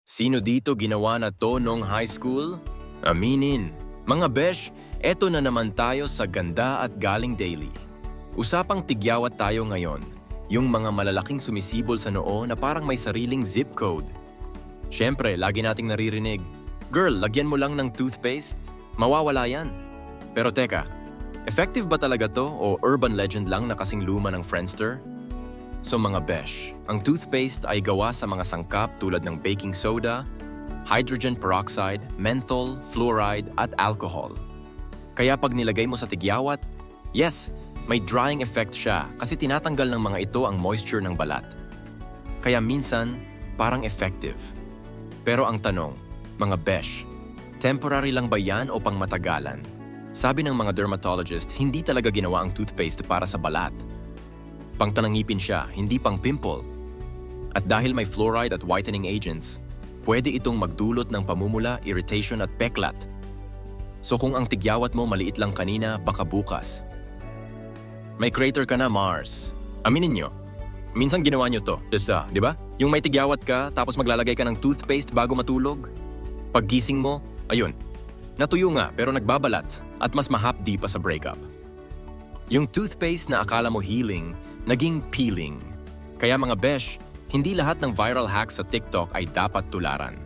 Sino dito ginawa na to nung high school? Aminin. Mga besh, eto na naman tayo sa ganda at galing daily. Usapang tigyawat tayo ngayon. Yung mga malalaking sumisibol sa noo na parang may sariling zip code. Siyempre, lagi nating naririnig, "Girl, lagyan mo lang ng toothpaste. Mawawala yan." Pero teka, effective ba talaga to o urban legend lang na kasing luma ng Friendster? So mga besh, ang toothpaste ay gawa sa mga sangkap tulad ng baking soda, hydrogen peroxide, menthol, fluoride at alcohol. Kaya pag nilagay mo sa tigyawat, yes, may drying effect siya kasi tinatanggal ng mga ito ang moisture ng balat. Kaya minsan, parang effective. Pero ang tanong, mga besh, temporary lang ba yan o pangmatagalan? Sabi ng mga dermatologist, hindi talaga ginawa ang toothpaste para sa balat. Pangtanangipin siya, hindi pang pimple. At dahil may fluoride at whitening agents, pwede itong magdulot ng pamumula, irritation at peklat. So kung ang tigyawat mo maliit lang kanina, baka bukas. May crater ka na, Mars. Aminin nyo, minsan ginawa nyo to, di ba? Yung may tigyawat ka, tapos maglalagay ka ng toothpaste bago matulog. Paggising mo, ayun, natuyo nga pero nagbabalat at mas mahapdi pa sa breakup. Yung toothpaste na akala mo healing, naging peeling. Kaya mga besh, hindi lahat ng viral hacks sa TikTok ay dapat tularan.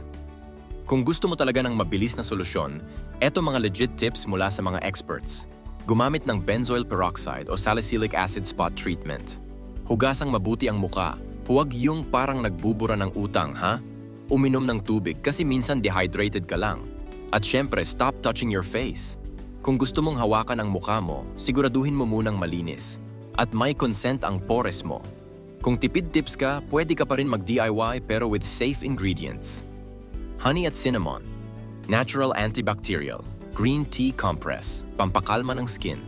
Kung gusto mo talaga ng mabilis na solusyon, eto mga legit tips mula sa mga experts. Gumamit ng benzoyl peroxide o salicylic acid spot treatment. Hugasang mabuti ang muka. Huwag yung parang nagbubura ng utang, ha? Uminom ng tubig kasi minsan dehydrated ka lang. At syempre, stop touching your face. Kung gusto mong hawakan ang mukha mo, siguraduhin mo munang malinis. At may consent ang pores mo. Kung tipid tips ka, pwede ka pa rin mag-DIY pero with safe ingredients. Honey at cinnamon. Natural antibacterial. Green tea compress. Pampakalma ng skin.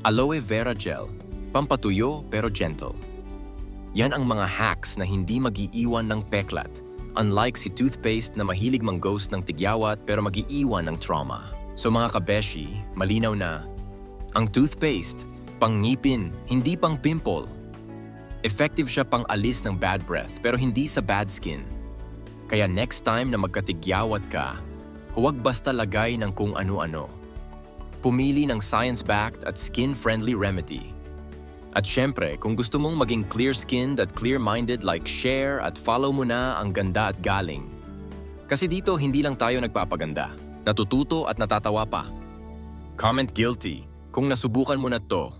Aloe vera gel. Pampatuyo pero gentle. Yan ang mga hacks na hindi mag-iiwan ng peklat. Unlike si toothpaste na mahilig mang-ghost ng tigyawat pero mag-iiwan ng trauma. So mga kabeshi, malinaw na, ang toothpaste, pang ngipin, hindi pang pimple. Effective siya pang alis ng bad breath pero hindi sa bad skin. Kaya next time na magkatigyawat ka, huwag basta lagay ng kung ano-ano. Pumili ng science-backed at skin-friendly remedy. At syempre, kung gusto mong maging clear-skinned at clear-minded, like share at follow mo na ang ganda at galing. Kasi dito hindi lang tayo nagpapaganda, natututo at natatawa pa. Comment guilty kung nasubukan mo na to.